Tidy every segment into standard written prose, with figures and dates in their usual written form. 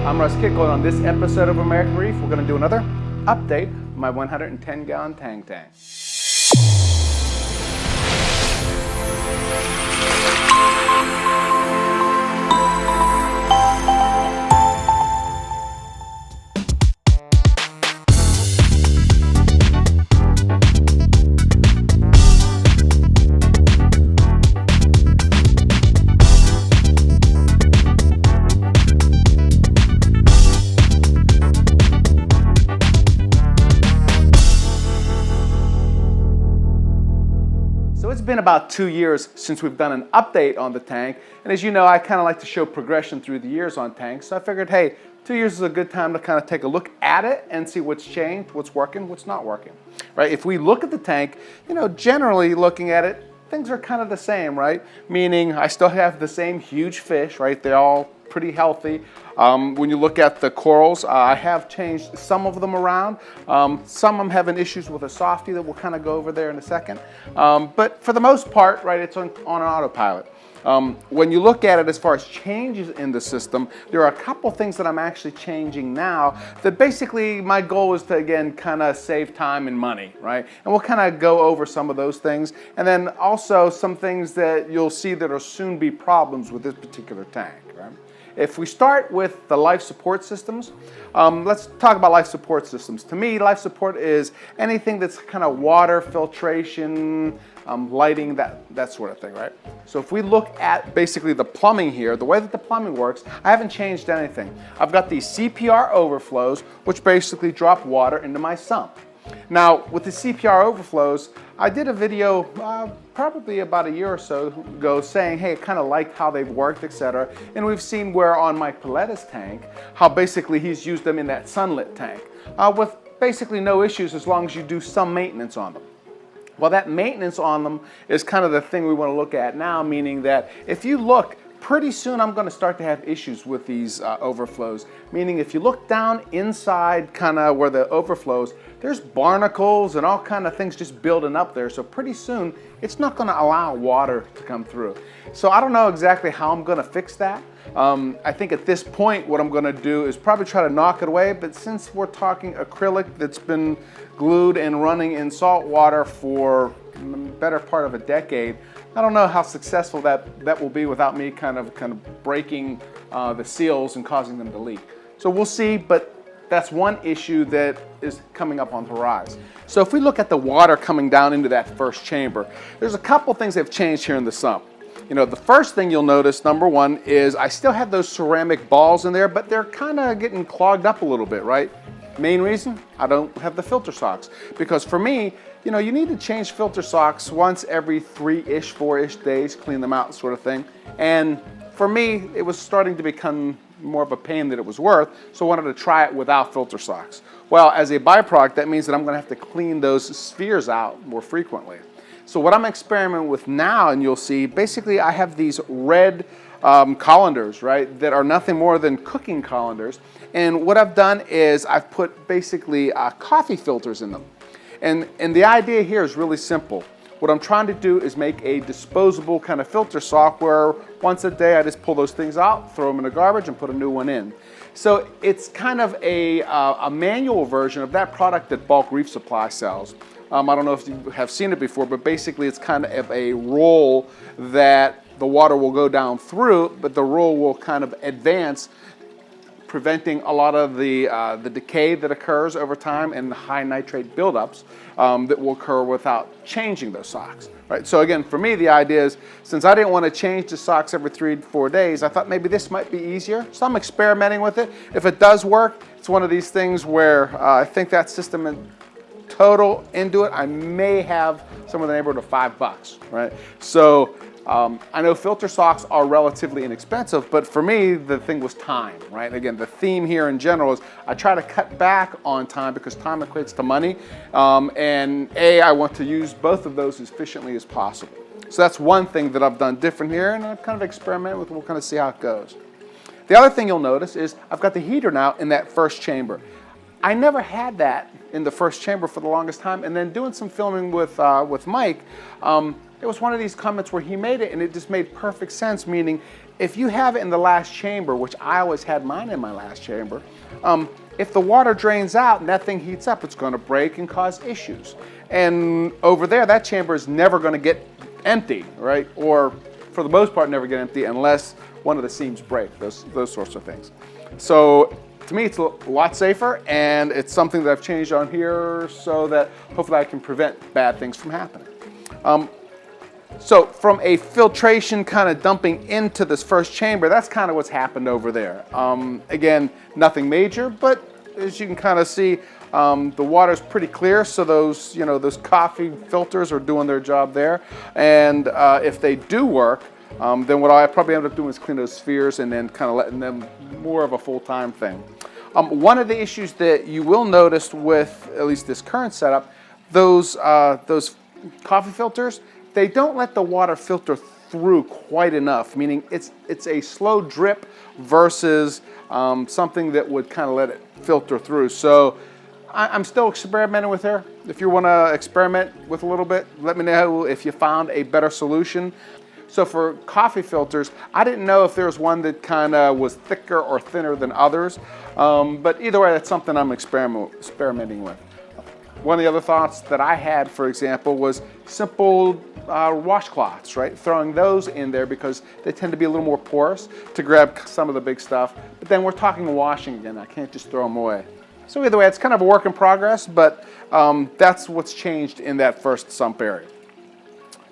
I'm Russ Kickel, and on this episode of American Reef, we're going to do another update on my 110-gallon Tang Tank. So it's been about 2 years since we've done an update on the tank, and as you know, I kind of like to show progression through the years on tanks, so I figured, hey, 2 years is a good time to kind of take a look at it and see what's changed, what's working, what's not working, right? If we look at the tank, you know, generally looking at it, things are kind of the same, right? Meaning I still have the same huge fish, right? They're all pretty healthy. When you look at the corals, I have changed some of them around. Some I'm having issues with a softie that we'll kind of go over there in a second. But for the most part, right, it's on an autopilot. When you look at it as far as changes in the system, there are a couple things that I'm actually changing now that basically my goal is to, again, kind of save time and money, right? And we'll kind of go over some of those things. And then also some things that you'll see that will soon be problems with this particular tank, right? If we start with the life support systems, let's talk about life support systems. To me, life support is anything that's kind of water, filtration, lighting, that sort of thing, right? So if we look at basically the plumbing here, the way that the plumbing works, I haven't changed anything. I've got these CPR overflows, which basically drop water into my sump. Now, with the CPR overflows, I did a video probably about a year or so ago saying, hey, I kind of like how they've worked, etc. And we've seen where on my Piletus tank, how basically he's used them in that sunlit tank with basically no issues as long as you do some maintenance on them. Well, that maintenance on them is kind of the thing we want to look at now, meaning that if you look, pretty soon I'm going to start to have issues with these overflows. Meaning if you look down inside kind of where the overflows, there's barnacles and all kind of things just building up there. So pretty soon it's not going to allow water to come through. So I don't know exactly how I'm going to fix that. I think at this point what I'm going to do is probably try to knock it away. But since we're talking acrylic that's been glued and running in salt water for the better part of a decade, I don't know how successful that will be without me kind of breaking the seals and causing them to leak. So we'll see, but that's one issue that is coming up on the horizon. So if we look at the water coming down into that first chamber, there's a couple things that have changed here in the sump. You know, the first thing you'll notice, number one, is I still have those ceramic balls in there, but they're kind of getting clogged up a little bit, right? Main reason, I don't have the filter socks. Because for me, you know, you need to change filter socks once every 3-ish, 4-ish days, clean them out sort of thing. And for me, it was starting to become more of a pain than it was worth, so I wanted to try it without filter socks. Well, as a byproduct, that means that I'm gonna have to clean those spheres out more frequently. So what I'm experimenting with now, and you'll see, basically I have these red colanders, right, that are nothing more than cooking colanders. And what I've done is I've put basically coffee filters in them. And the idea here is really simple. What I'm trying to do is make a disposable kind of filter sock where once a day I just pull those things out, throw them in the garbage, and put a new one in. So it's kind of a manual version of that product that Bulk Reef Supply sells. I don't know if you have seen it before, but basically it's kind of a roll that the water will go down through, but the roll will kind of advance, preventing a lot of the decay that occurs over time and the high nitrate buildups that will occur without changing those socks. Right? So again, for me, the idea is, since I didn't want to change the socks every 3 to 4 days, I thought maybe this might be easier. So I'm experimenting with it. If it does work, it's one of these things where I think that system in total into it, I may have somewhere in the neighborhood of $5, right? So I know filter socks are relatively inexpensive, but for me, the thing was time, right? Again, the theme here in general is I try to cut back on time because time equates to money. And I want to use both of those as efficiently as possible. So that's one thing that I've done different here, and I've kind of experimented with it. We'll kind of see how it goes. The other thing you'll notice is I've got the heater now in that first chamber. I never had that in the first chamber for the longest time, and then doing some filming with Mike, it was one of these comments where he made it and it just made perfect sense, meaning if you have it in the last chamber, which I always had mine in my last chamber, if the water drains out and that thing heats up, it's going to break and cause issues. And over there, that chamber is never going to get empty, right? Or for the most part, never get empty unless one of the seams break, those sorts of things. So to me, it's a lot safer, and it's something that I've changed on here so that hopefully I can prevent bad things from happening. So from a filtration kind of dumping into this first chamber, that's kind of what's happened over there. Again, nothing major, but as you can kind of see, the water's pretty clear, so those, those coffee filters are doing their job there. And if they do work, then what I probably end up doing is clean those spheres and then kind of letting them more of a full-time thing. One of the issues that you will notice with at least this current setup, those coffee filters, they don't let the water filter through quite enough, meaning it's a slow drip versus something that would kind of let it filter through. So I'm still experimenting with her. If you want to experiment with a little bit, let me know if you found a better solution. So for coffee filters, I didn't know if there was one that kind of was thicker or thinner than others, but either way, that's something I'm experimenting with. One of the other thoughts that I had, for example, was simple washcloths, right? Throwing those in there because they tend to be a little more porous to grab some of the big stuff. But then we're talking washing again. I can't just throw them away. So either way, it's kind of a work in progress, but that's what's changed in that first sump area.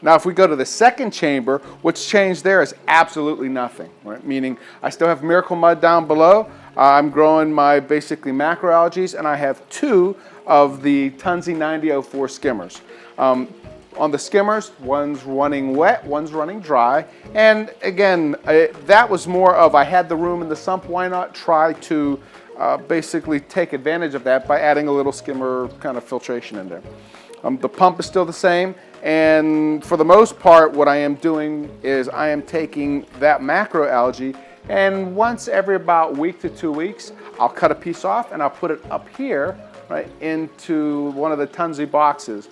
Now, if we go to the second chamber, what's changed there is absolutely nothing, right? Meaning I still have miracle mud down below. I'm growing my basically macroalgae, and I have 2 of the Tunzi 9004 skimmers. On the skimmers, one's running wet, one's running dry. And again, that was more of I had the room in the sump, why not try to basically take advantage of that by adding a little skimmer kind of filtration in there. The pump is still the same, and for the most part, what I am doing is I am taking that macroalgae, and once every about week to 2 weeks, I'll cut a piece off and I'll put it up here, right, into one of the Tunzi boxes.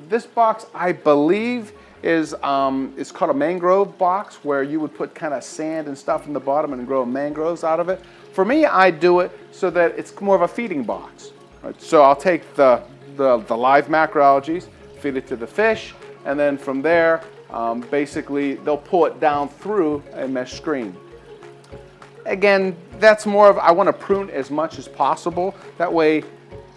This box, I believe, is called a mangrove box, where you would put kind of sand and stuff in the bottom and grow mangroves out of it. For me, I do it so that it's more of a feeding box. Right? So I'll take the live macroalgae, feed it to the fish, and then from there, basically, they'll pull it down through a mesh screen. Again, that's more of, I want to prune as much as possible. That way,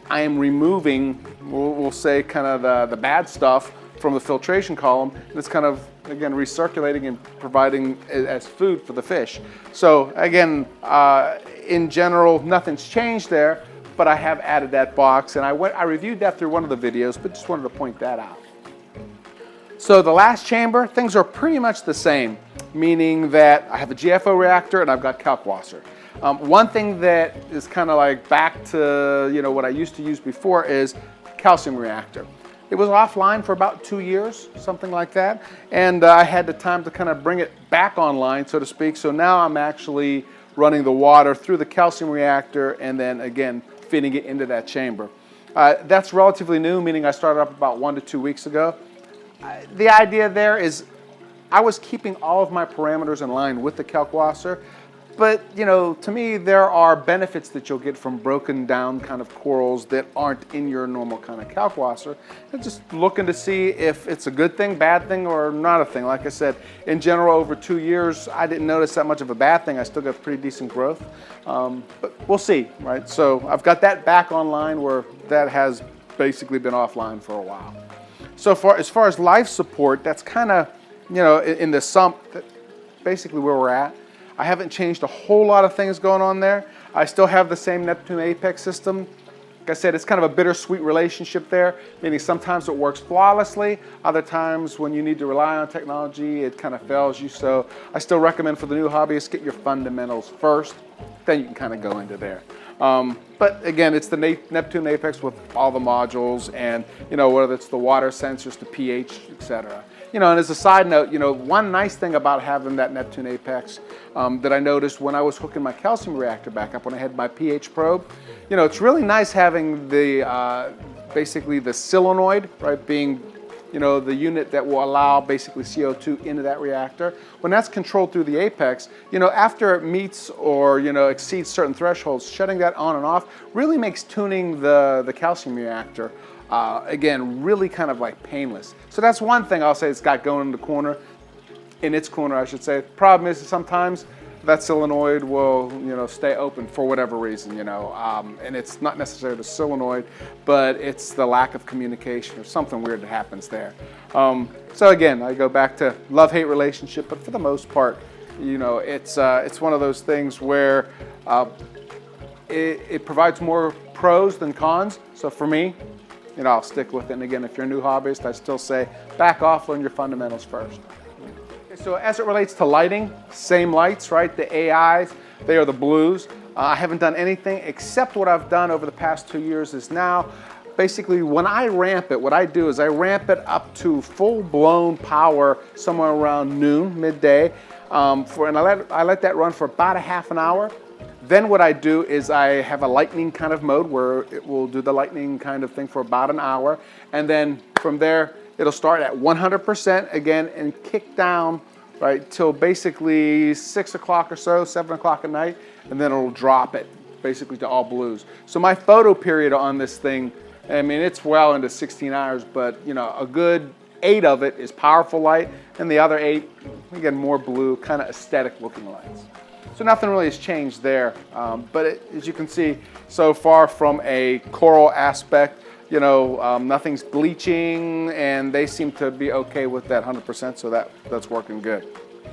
I am removing, we'll say, kind of the bad stuff from the filtration column, and it's kind of, again, recirculating and providing as food for the fish. So again, in general, nothing's changed there, but I have added that box, and I reviewed that through one of the videos, but just wanted to point that out. So the last chamber, things are pretty much the same, meaning that I have a GFO reactor and I've got kalkwasser. One thing that is kind of like back to what I used to use before is calcium reactor. It was offline for about 2 years, something like that, and I had the time to kind of bring it back online, so to speak. So now I'm actually running the water through the calcium reactor and then again feeding it into that chamber. That's relatively new, meaning I started up about 1 to 2 weeks ago. The idea there is I was keeping all of my parameters in line with the kalkwasser, but to me there are benefits that you'll get from broken down kind of corals that aren't in your normal kind of kalkwasser, and just looking to see if it's a good thing, bad thing, or not a thing. Like I said, in general, over 2 years, I didn't notice that much of a bad thing. I still got pretty decent growth, but we'll see, right? So I've got that back online where that has basically been offline for a while. So as far as life support, that's kind of, in the sump, basically where we're at. I haven't changed a whole lot of things going on there. I still have the same Neptune Apex system. Like I said, it's kind of a bittersweet relationship there, meaning sometimes it works flawlessly, other times when you need to rely on technology, it kind of fails you. So I still recommend for the new hobbyists, get your fundamentals first. then you can kind of go into there. But again, it's the Neptune Apex with all the modules, and whether it's the water sensors, the pH, etc. And as a side note, one nice thing about having that Neptune Apex that I noticed when I was hooking my calcium reactor back up when I had my pH probe, it's really nice having the basically the solenoid, right, being the unit that will allow basically CO2 into that reactor. When that's controlled through the Apex, after it meets or exceeds certain thresholds, shutting that on and off really makes tuning the calcium reactor again really kind of like painless. So that's one thing I'll say it's got going in its corner, I should say. Problem is sometimes that solenoid will stay open for whatever reason, and it's not necessarily the solenoid, but it's the lack of communication or something weird that happens there. So again, I go back to love-hate relationship, but for the most part, it's one of those things where it provides more pros than cons. So for me, I'll stick with it. And again, if you're a new hobbyist, I still say back off, learn your fundamentals first. So as it relates to lighting, same lights, right? The AIs, they are the blues. I haven't done anything except what I've done over the past 2 years is now, basically when I ramp it, what I do is I ramp it up to full-blown power somewhere around noon, midday, and I let that run for about a half an hour. Then what I do is I have a lightning kind of mode where it will do the lightning kind of thing for about an hour, and then from there, it'll start at 100% again and kick down, right, till basically 6 o'clock or so, 7 o'clock at night, and then it'll drop it basically to all blues. So my photo period on this thing, I mean, it's well into 16 hours, but a good 8 of it is powerful light, and the other 8, again, more blue, kind of aesthetic looking lights. So nothing really has changed there, but as you can see, so far from a coral aspect, nothing's bleaching, and they seem to be okay with that 100%, so that's working good.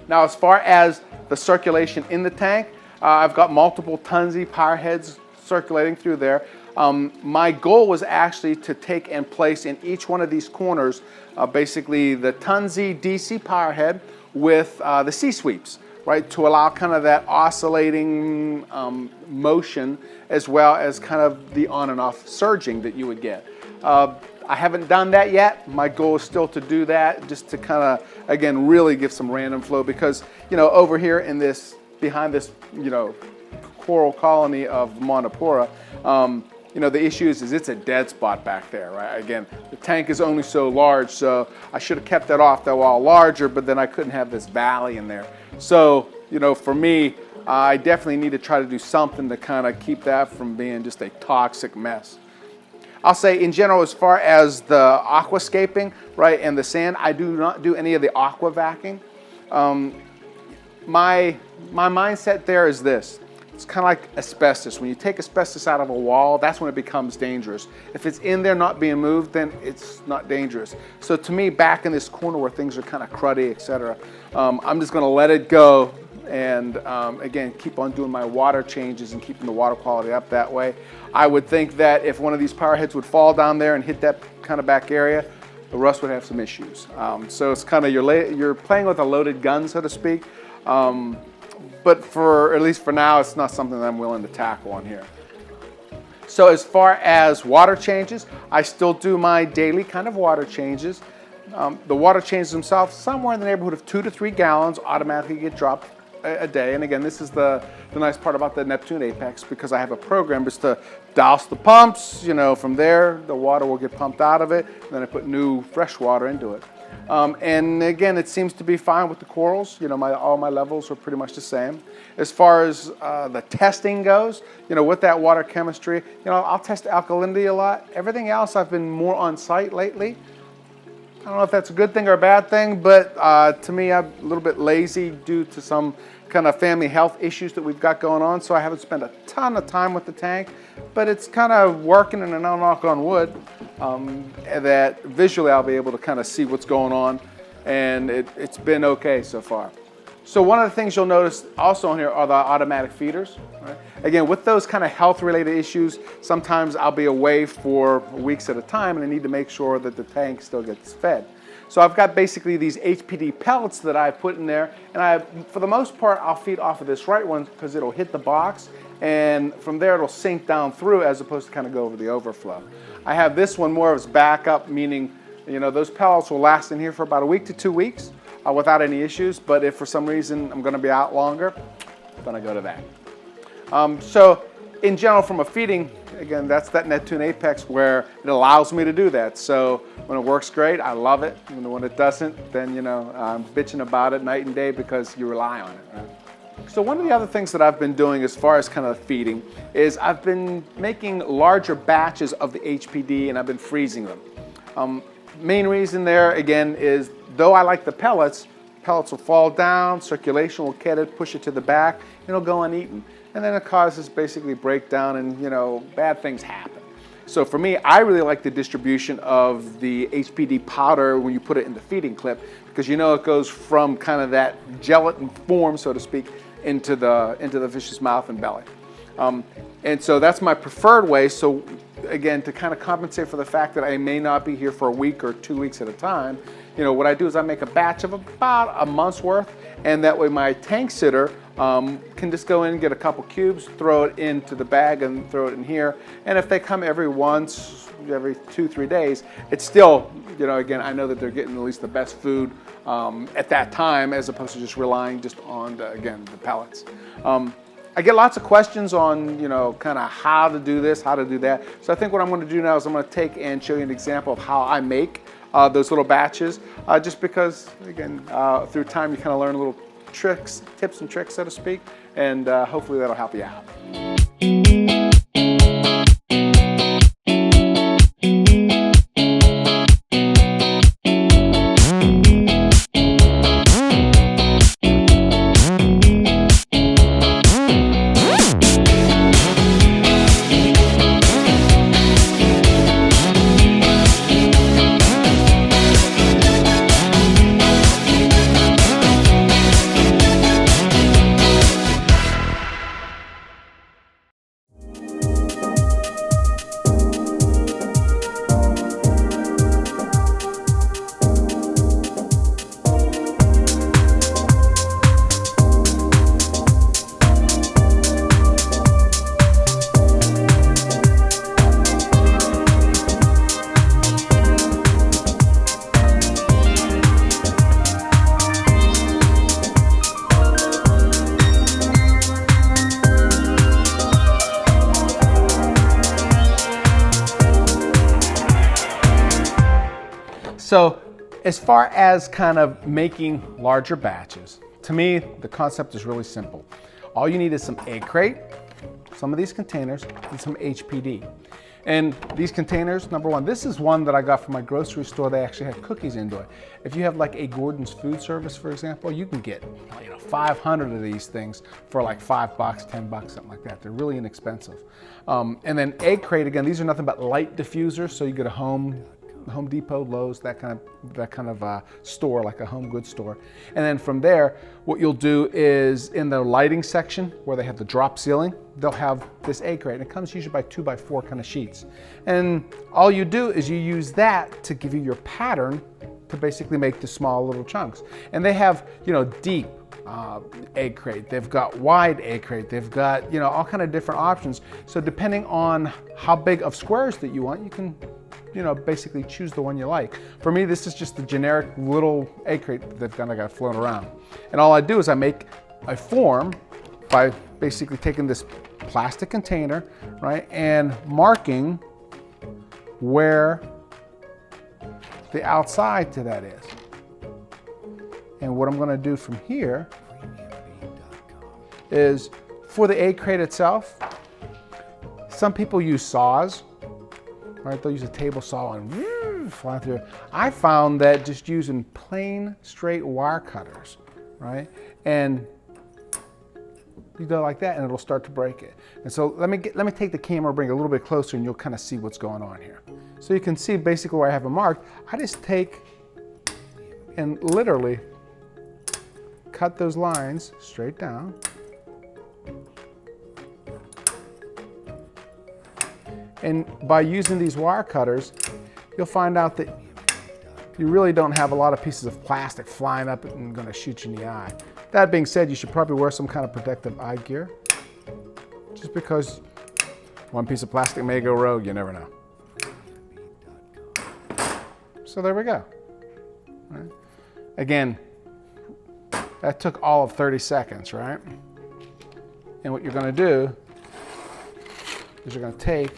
Now, as far as the circulation in the tank, I've got multiple Tunzi power heads circulating through there. My goal was actually to take and place in each one of these corners, basically the Tunzi DC power head with the C-sweeps, right, to allow kind of that oscillating motion as well as kind of the on and off surging that you would get. I haven't done that yet. My goal is still to do that, just to kind of, again, really give some random flow because, over here in this, behind this, coral colony of Monopora, the issue is it's a dead spot back there, right? Again, the tank is only so large, so I should have kept that off the wall larger, but then I couldn't have this valley in there. So, for me, I definitely need to try to do something to kind of keep that from being just a toxic mess. I'll say in general, as far as the aquascaping, right, and the sand, I do not do any of the aqua vacuuming. My mindset there is this. It's kind of like asbestos. When you take asbestos out of a wall, that's when it becomes dangerous. If it's in there not being moved, then it's not dangerous. So to me, back in this corner where things are kind of cruddy, etc., I'm just going to let it go and again, keep on doing my water changes and keeping the water quality up that way. I would think that if one of these power heads would fall down there and hit that kind of back area, the rust would have some issues. So it's kind of, you're playing with a loaded gun, so to speak. But at least for now, it's not something that I'm willing to tackle on here. So as far as water changes, I still do my daily kind of water changes. The water changes themselves, somewhere in the neighborhood of 2 to 3 gallons automatically get dropped a day. And again, this is the nice part about the Neptune Apex, because I have a program just to douse the pumps, from there, the water will get pumped out of it, and then I put new fresh water into it. And again, it seems to be fine with the corals. All my levels are pretty much the same. As far as the testing goes, with that water chemistry, I'll test alkalinity a lot. Everything else, I've been more on site lately. I don't know if that's a good thing or a bad thing, but to me, I'm a little bit lazy due to some kind of family health issues that we've got going on, so I haven't spent a ton of time with the tank, but it's kind of working, and I'll knock on wood, that visually I'll be able to kind of see what's going on, and it's been okay so far. So one of the things you'll notice also on here are the automatic feeders. Right? Again, with those kind of health-related issues, sometimes I'll be away for weeks at a time and I need to make sure that the tank still gets fed. So I've got basically these HPD pellets that I put in there, and for the most part, I'll feed off of this right one because it'll hit the box, and from there it'll sink down through as opposed to kind of go over the overflow. I have this one more as backup, meaning those pellets will last in here for about a week to 2 weeks without any issues, but if for some reason I'm going to be out longer, I'm going to go to that. So in general, from a feeding, again, that's that Neptune Apex where it allows me to do that. So when it works great, I love it. When it doesn't, then I'm bitching about it night and day because you rely on it. Right? So one of the other things that I've been doing as far as kind of feeding is I've been making larger batches of the HPD and I've been freezing them. Main reason there, again, is though I like the pellets will fall down, circulation will get it, push it to the back, and it'll go uneaten. And then it causes basically breakdown and bad things happen. So for me, I really like the distribution of the HPD powder when you put it in the feeding clip because it goes from kind of that gelatin form, so to speak, into the fish's mouth and belly. And so that's my preferred way. So again, to kind of compensate for the fact that I may not be here for a week or 2 weeks at a time, what I do is I make a batch of about a month's worth, and that way my tank sitter can just go in and get a couple cubes, throw it into the bag and throw it in here. And if they come every 2-3 days, it's still, again, I know that they're getting at least the best food at that time as opposed to just relying just on, again, the pellets. I get lots of questions on, kind of how to do this, how to do that. So I think what I'm going to do now is I'm going to take and show you an example of how I make those little batches, just because, again, through time you kind of learn little tricks, tips and tricks, so to speak, and hopefully that'll help you out. So as far as kind of making larger batches, to me, the concept is really simple. All you need is some egg crate, some of these containers, and some HPD. And these containers, number one, this is one that I got from my grocery store. They actually had cookies into it. If you have like a Gordon's Food Service, for example, you can get 500 of these things for like $5, $10, something like that. They're really inexpensive. And then egg crate, again, these are nothing but light diffusers, so you get a Home Depot, Lowe's, that kind of store, like a home goods store. And then from there, what you'll do is in the lighting section where they have the drop ceiling, they'll have this egg crate, and it comes usually by 2x4 kind of sheets. And all you do is you use that to give you your pattern to basically make the small little chunks. And they have, deep egg crate, they've got wide egg crate, they've got, all kind of different options. So depending on how big of squares that you want, you can basically choose the one you like. For me, this is just the generic little egg crate that they've kind of got flown around. And all I do is I make a form by basically taking this plastic container, right, and marking where the outside to that is. And what I'm going to do from here is for the egg crate itself, some people use saws. Right, they'll use a table saw and fly through. I found that just using plain straight wire cutters, right, and you go like that, and it'll start to break it. And so let me take the camera, bring it a little bit closer, and you'll kind of see what's going on here. So you can see basically where I have it marked. I just take and literally cut those lines straight down. And by using these wire cutters, you'll find out that you really don't have a lot of pieces of plastic flying up and going to shoot you in the eye. That being said, you should probably wear some kind of protective eye gear, just because one piece of plastic may go rogue, you never know. So there we go. Right. Again, that took all of 30 seconds, right? And what you're going to do is you're going to take,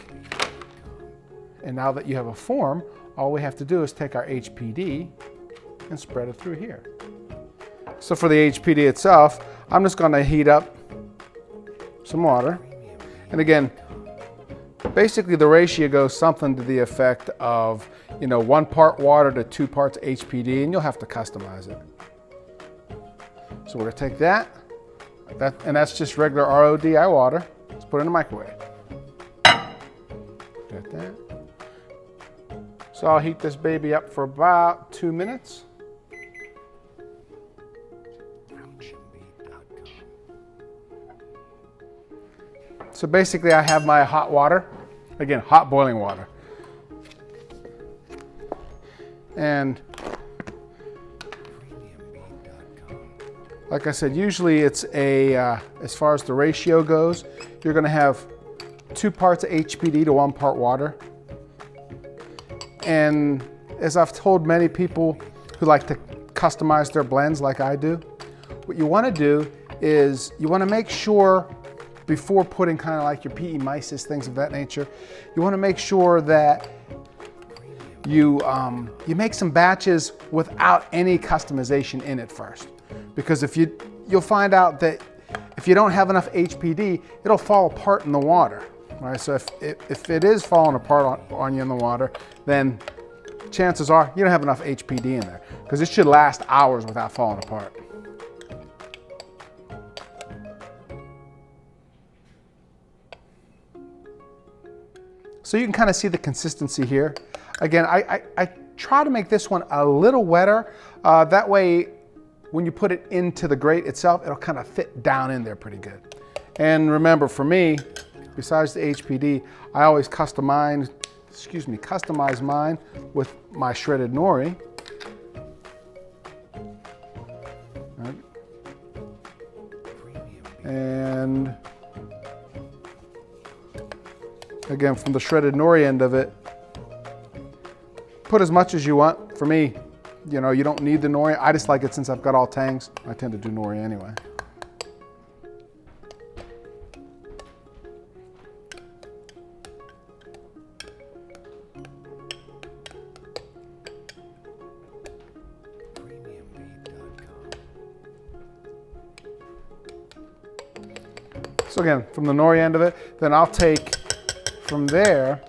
and now that you have a form, all we have to do is take our HPD and spread it through here. So for the HPD itself, I'm just going to heat up some water. And again, basically the ratio goes something to the effect of, 1 part water to 2 parts HPD, and you'll have to customize it. So we're going to take that, and that's just regular RODI water. Let's put it in the microwave. Got that. So I'll heat this baby up for about 2 minutes. So basically I have my hot water, again, hot boiling water. And like I said, usually it's as far as the ratio goes, you're going to have 2 parts of HPD to 1 part water. And as I've told many people who like to customize their blends like I do, what you want to do is you want to make sure, before putting kind of like your PE mysis, things of that nature, you want to make sure that you make some batches without any customization in it first. Because you'll find out that if you don't have enough HPD, it'll fall apart in the water. Right? So if it is falling apart on you in the water, then chances are you don't have enough HPD in there, because it should last hours without falling apart. So you can kind of see the consistency here. Again, I try to make this one a little wetter. That way, when you put it into the grate itself, it'll kind of fit down in there pretty good. And remember, for me, besides the HPD, I always customize mine with my shredded nori. Right. And again, from the shredded nori end of it, put as much as you want. For me, you don't need the nori. I just like it since I've got all tangs. I tend to do nori anyway. So again, from the nori end of it, then I'll take from there,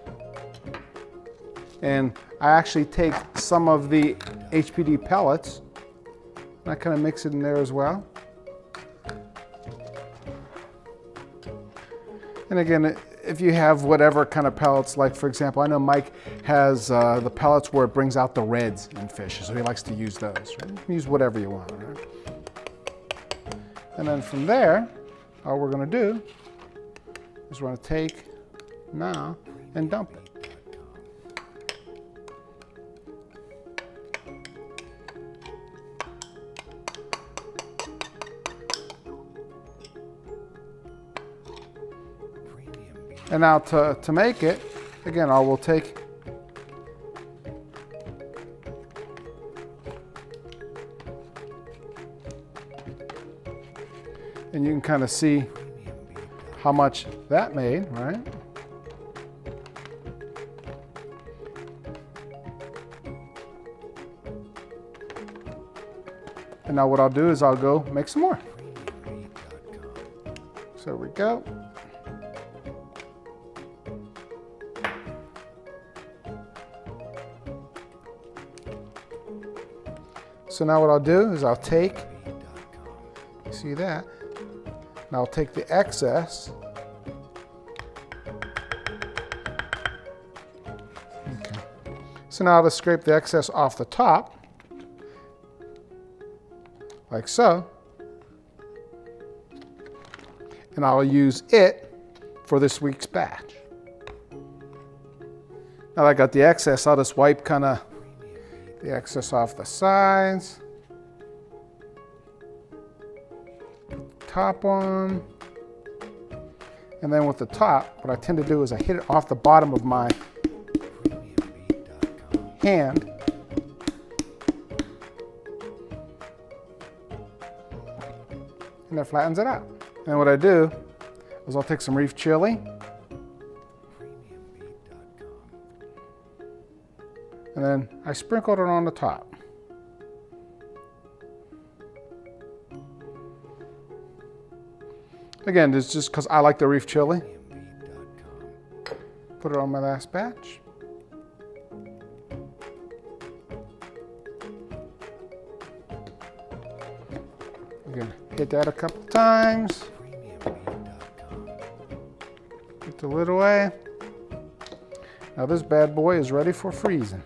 and I actually take some of the HPD pellets, and I kind of mix it in there as well. And again, if you have whatever kind of pellets, like for example, I know Mike has the pellets where it brings out the reds in fish, so he likes to use those. Right? You can use whatever you want. Right? And then from there, all we're going to do is we're going to take now and dump it. And now to make it, again, I will take and you can kind of see how much that made, right? And now what I'll do is I'll go make some more. So there we go. So now what I'll do is I'll take, see that? Now I'll take the excess. Okay. So now I'll just scrape the excess off the top, like so. and I'll use it for this week's batch. Now that I got the excess, I'll just wipe kind of the excess off the sides. Top on. And then with the top, what I tend to do is I hit it off the bottom of my hand. And that flattens it out. And what I do is I'll take some reef chili. And then I sprinkled it on the top. Again, it's just because I like the reef chili. Put it on my last batch. Again, hit that a couple times. Get the lid away. Now this bad boy is ready for freezing.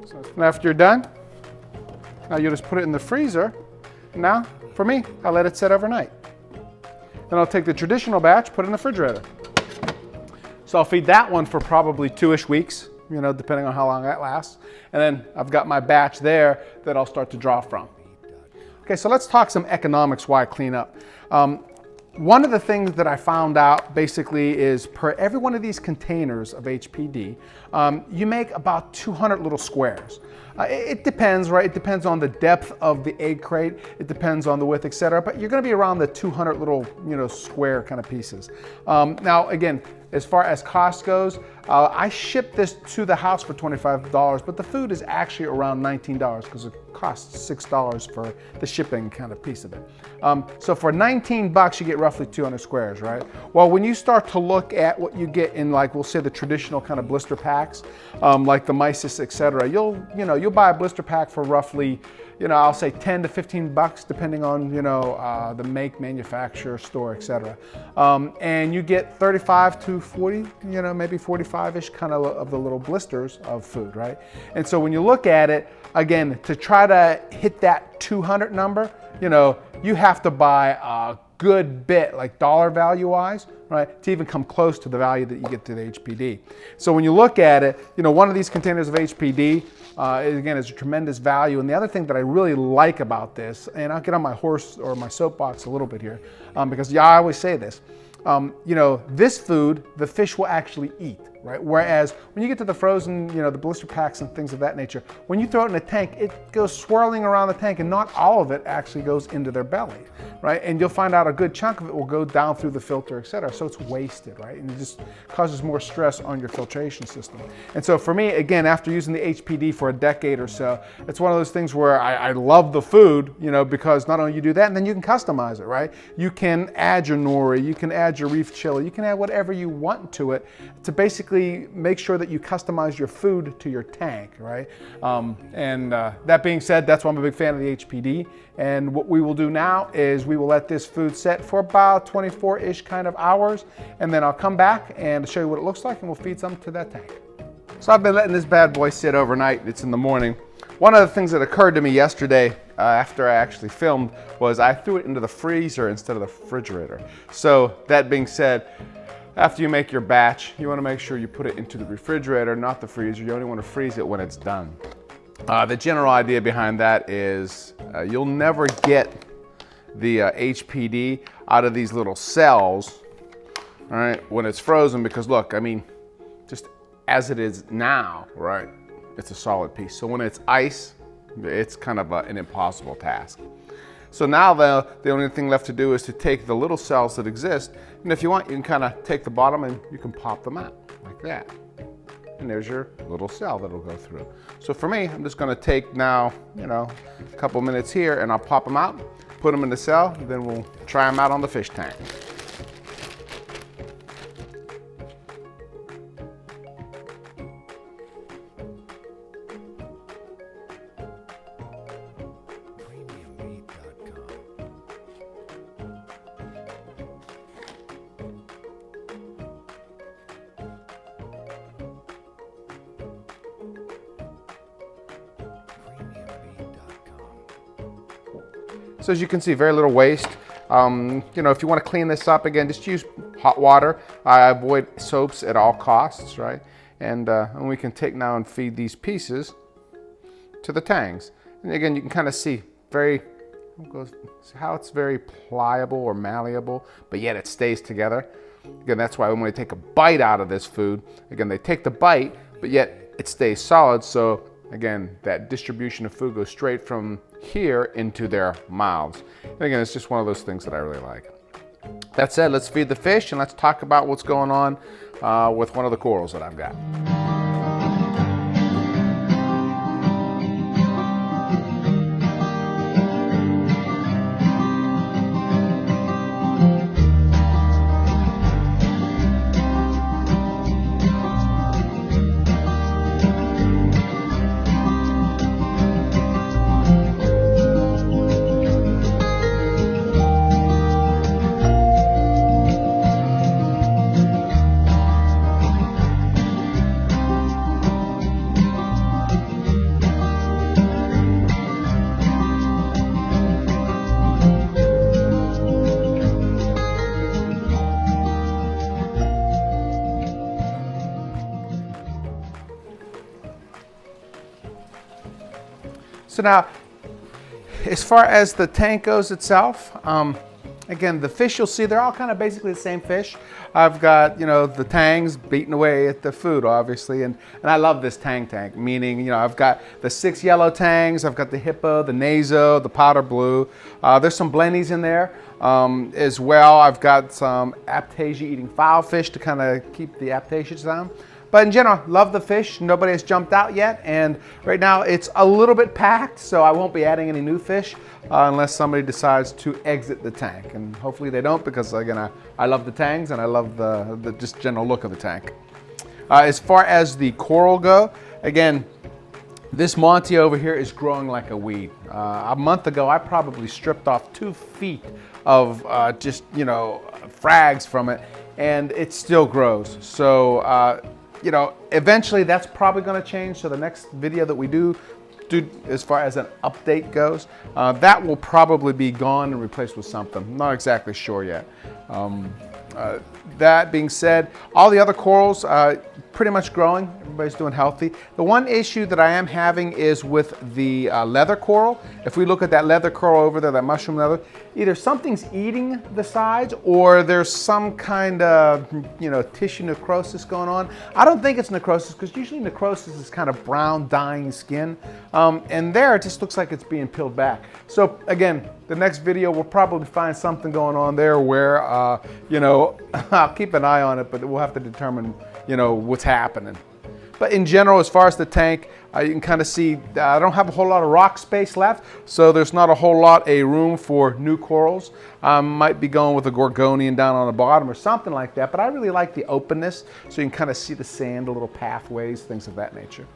So after you're done, now you just put it in the freezer. Now, for me, I let it sit overnight. Then I'll take the traditional batch, put it in the refrigerator. So I'll feed that one for probably 2-ish weeks, you know, depending on how long that lasts. And then I've got my batch there that I'll start to draw from. Okay, so let's talk some economics why clean up. One of the things that I found out basically is per every one of these containers of HPD, you make about 200 little squares. It depends, right? It depends on the depth of the egg crate. It depends on the width, etc. But you're going to be around the 200 little, you know, square kind of pieces. Now, again, as far as cost goes, I shipped this to the house for $25, but the food is actually around $19 because it costs $6 for the shipping kind of piece of it. So for 19 bucks, you get roughly 200 squares, right? Well, when you start to look at what you get in, like, we'll say the traditional kind of blister packs, like the Mysis, etc., you'll buy a blister pack for roughly, you know, I'll say 10 to 15 bucks, depending on, you know, the make, manufacturer, store, etc. And you get 35 to 40, you know, maybe 45-ish kind of the little blisters of food, right? And so when you look at it, again, to try to hit that 200 number, you know, you have to buy a good bit, like dollar value wise, right, to even come close to the value that you get to the HPD. So when you look at it, you know, one of these containers of HPD, again, is a tremendous value. And the other thing that I really like about this, and I'll get on my horse or my soapbox a little bit here, because yeah, I always say this, you know, this food, the fish will actually eat, right? Whereas when you get to the frozen, you know, the blister packs and things of that nature, when you throw it in a tank, it goes swirling around the tank and not all of it actually goes into their belly, right? And you'll find out a good chunk of it will go down through the filter, etc. So it's wasted, right? And it just causes more stress on your filtration system. And so for me, again, after using the HPD for a decade or so, it's one of those things where I love the food, you know, because not only you do that, and then you can customize it, right? You can add your nori, you can add your reef chili, you can add whatever you want to it to basically make sure that you customize your food to your tank, right? That being said, that's why I'm a big fan of the HPD. And what we will do now is we will let this food set for about 24-ish kind of hours, and then I'll come back and show you what it looks like, and we'll feed some to that tank. So I've been letting this bad boy sit overnight. It's in the morning. One of the things that occurred to me yesterday after I actually filmed was I threw it into the freezer instead of the refrigerator. So that being said, after you make your batch, you want to make sure you put it into the refrigerator, not the freezer. You only want to freeze it when it's done. The general idea behind that is you'll never get the HPD out of these little cells, all right, when it's frozen, because look, I mean, just as it is now, right, it's a solid piece. So when it's ice, it's kind of an impossible task. So now the only thing left to do is to take the little cells that exist, and if you want, you can kind of take the bottom and you can pop them out like that. And there's your little cell that'll go through. So for me, I'm just gonna take now, you know, a couple minutes here, and I'll pop them out, put them in the cell, and then we'll try them out on the fish tank. So as you can see, very little waste. You know, if you want to clean this up, again, just use hot water. I avoid soaps at all costs, right? And we can take now and feed these pieces to the tangs. And again, you can kind of see how it's very pliable or malleable, but yet it stays together. Again, that's why when they take a bite out of this food, again, they take the bite, but yet it stays solid. So again, that distribution of food goes straight from here into their mouths. And again, it's just one of those things that I really like. That said, let's feed the fish and let's talk about what's going on with one of the corals that I've got. So now, as far as the tank goes itself, again, the fish you'll see, they're all kind of basically the same fish. I've got, you know, the tangs beating away at the food, obviously, and I love this tang tank, meaning, you know, I've got the 6 yellow tangs, I've got the hippo, the naso, the powder blue. There's some blennies in there as well. I've got some aptasia eating filefish to kind of keep the aptasias down. But in general, love the fish. Nobody has jumped out yet, and right now it's a little bit packed, so I won't be adding any new fish unless somebody decides to exit the tank. And hopefully they don't, because again, I love the tangs and I love the just general look of the tank. As far as the coral go, again, this Monty over here is growing like a weed. A month ago, I probably stripped off 2 feet of just, you know, frags from it, and it still grows. So, you know, eventually that's probably going to change. So the next video that we do as far as an update goes, that will probably be gone and replaced with something. I'm not exactly sure yet. That being said, all the other corals pretty much growing. Everybody's doing healthy. The one issue that I am having is with the leather coral. If we look at that leather coral over there, that mushroom leather, either something's eating the sides or there's some kind of, you know, tissue necrosis going on. I don't think it's necrosis, because usually necrosis is kind of brown, dying skin. And there it just looks like it's being peeled back. So again, the next video we'll probably find something going on there where, you know, I'll keep an eye on it, but we'll have to determine, you know, what's happening. But in general, as far as the tank, you can kind of see I don't have a whole lot of rock space left, so there's not a whole lot of room for new corals. Might be going with a gorgonian down on the bottom or something like that, but I really like the openness, so you can kind of see the sand, the little pathways, things of that nature.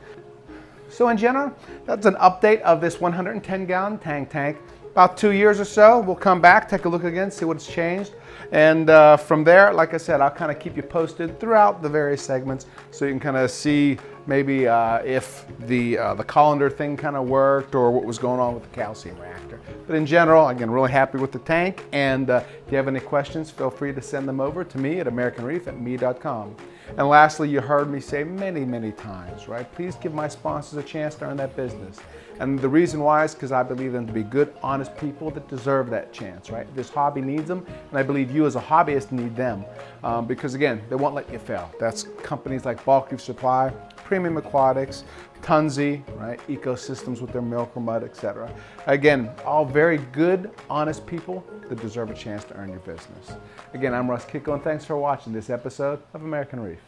So in general, that's an update of this 110-gallon tank. About 2 years or so, we'll come back, take a look again, see what's changed. And from there, like I said, I'll kind of keep you posted throughout the various segments, so you can kind of see maybe if the colander thing kind of worked or what was going on with the calcium reactor. But in general, again, really happy with the tank. And if you have any questions, feel free to send them over to me at AmericanReef@me.com. And lastly, you heard me say many, many times, right? Please give my sponsors a chance to earn that business. And the reason why is because I believe them to be good, honest people that deserve that chance, right? This hobby needs them, and I believe you as a hobbyist need them. Because again, they won't let you fail. That's companies like Bulk Reef Supply, Premium Aquatics, Tunzi, right? Ecosystems with their milk or mud, etc. Again, all very good, honest people that deserve a chance to earn your business. Again, I'm Russ Kicko, and thanks for watching this episode of American Reef.